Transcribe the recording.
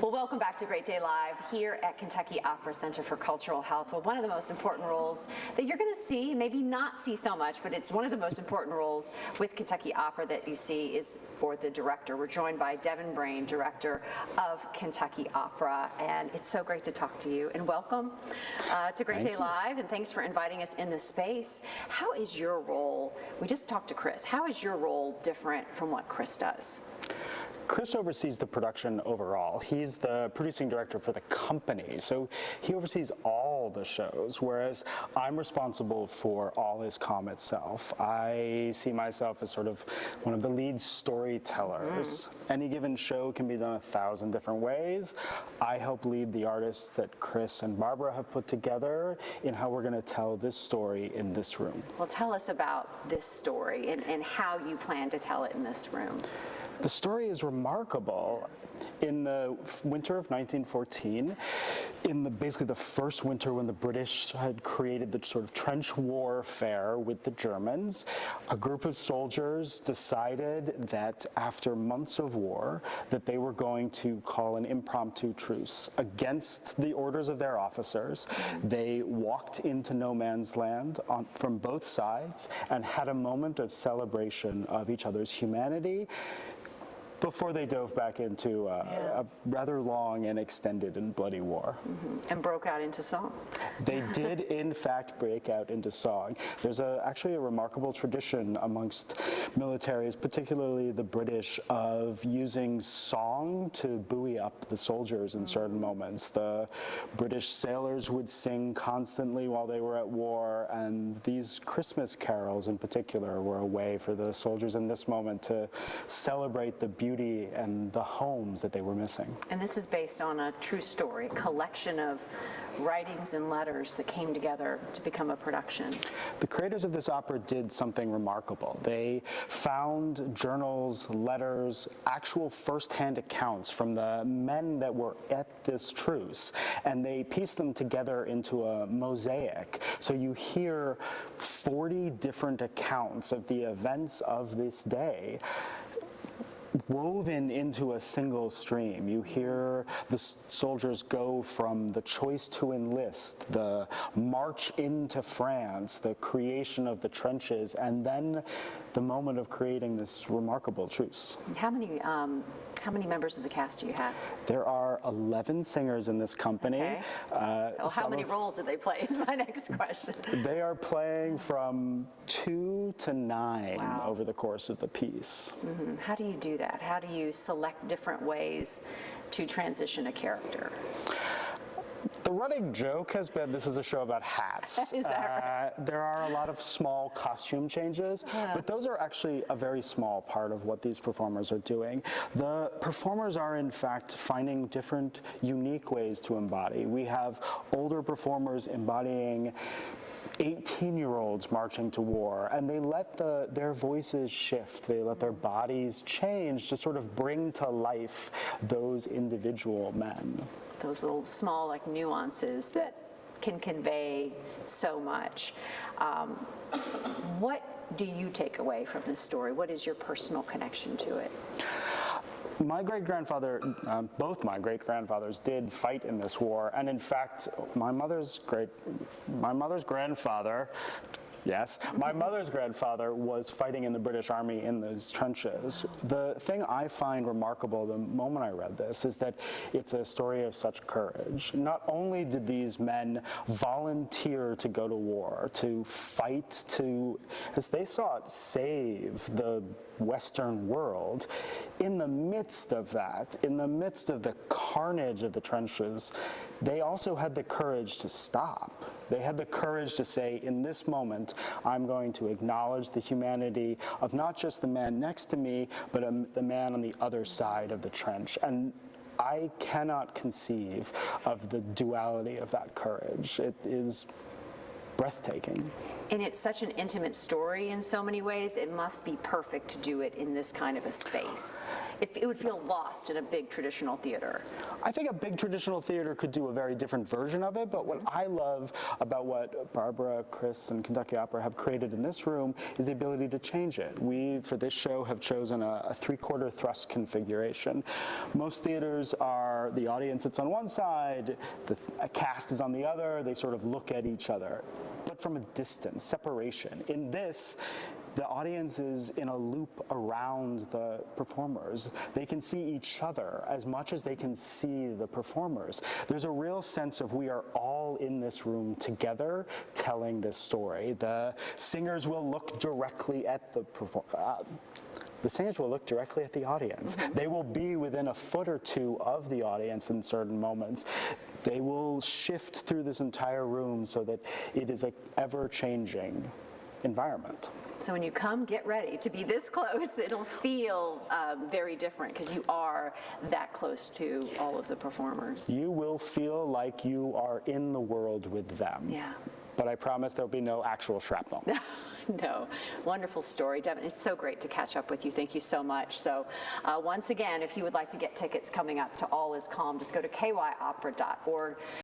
Well, welcome back to Great Day Live here at Kentucky Opera Center for Cultural Health. Well, one of the most important roles that you're going to see, maybe not see so much, but it's one of the most important roles with Kentucky Opera that you see is for the director. We're joined by Devin Brain, director of Kentucky Opera, and it's so great to talk to you. And welcome to Great Day Live, and thanks for inviting us in this space. How is your role? We just talked to Chris. How is your role different from what Chris does? Chris oversees the production overall. He's the producing director for the company, so he oversees all the shows, whereas I'm responsible for all his comm itself. I see myself as sort of one of the lead storytellers. Any given show can be done 1,000 different ways. I help lead the artists that Chris and Barbara have put together in how we're going to tell this story in this room. Well, tell us about this story and how you plan to tell it in this room. The story is remarkable. In the winter of 1914, basically the first winter when the British had created the sort of trench warfare with the Germans, a group of soldiers decided that after months of war that they were going to call an impromptu truce against the orders of their officers. They walked into no man's land from both sides and had a moment of celebration of each other's humanity before they dove back into a rather long and extended and bloody war. And broke out into song. They did, in fact, break out into song. There's actually a remarkable tradition amongst militaries, particularly the British, of using song to buoy up the soldiers in certain moments. The British sailors would sing constantly while they were at war, and these Christmas carols in particular were a way for the soldiers in this moment to celebrate the beauty and the homes that they were missing. And this is based on a true story, a collection of writings and letters that came together to become a production. The creators of this opera did something remarkable. They found journals, letters, actual first-hand accounts from the men that were at this truce, and they pieced them together into a mosaic. So you hear 40 different accounts of the events of this day woven into a single stream. You hear the soldiers go from the choice to enlist, the march into France, the creation of the trenches, and then the moment of creating this remarkable truce. How many members of the cast do you have? There are 11 singers in this company. Okay. How many roles do they play is my next question. They are playing from 2 to 9 Wow. over the course of the piece. How do you do that? How do you select different ways to transition a character? The running joke has been this is a show about hats. Is that right? There are a lot of small costume changes, but those are actually a very small part of what these performers are doing. The performers are, in fact, finding different, unique ways to embody. We have older performers embodying 18-year-olds marching to war, and they let their voices shift. They let their bodies change to sort of bring to life those individual men. Those little small nuances that can convey so much. What do you take away from this story? What is your personal connection to it? My great-grandfather, both my great-grandfathers did fight in this war, and in fact, my mother's grandfather, yes, my mother's grandfather was fighting in the British Army in those trenches. The thing I find remarkable the moment I read this is that it's a story of such courage. Not only did these men volunteer to go to war, to fight, as they saw it, save the Western world, in the midst of that, in the midst of the carnage of the trenches, they also had the courage to stop. They had the courage to say, in this moment, I'm going to acknowledge the humanity of not just the man next to me, but the man on the other side of the trench. And I cannot conceive of the duality of that courage. It is breathtaking. And it's such an intimate story in so many ways, it must be perfect to do it in this kind of a space. It would feel lost in a big traditional theater. I think a big traditional theater could do a very different version of it, but what I love about what Barbara, Chris, and Kentucky Opera have created in this room is the ability to change it. We, for this show, have chosen a three-quarter thrust configuration. Most theaters are, the audience sits on one side, the cast is on the other, they sort of look at each other, but from a distance, separation. In this, the audience is in a loop around the performers. They can see each other as much as they can see the performers. There's a real sense of we are all in this room together telling this story. The singers will look directly at the singers will look directly at the audience. They will be within a foot or two of the audience in certain moments. They will shift through this entire room so that it is an ever-changing environment. So when you come, get ready to be this close. It'll feel very different because you are that close to all of the performers. You will feel like you are in the world with them. Yeah. But I promise there'll be no actual shrapnel. No, wonderful story, Devin. It's so great to catch up with you. Thank you so much. So once again, if you would like to get tickets coming up to All Is Calm, just go to kyopera.org.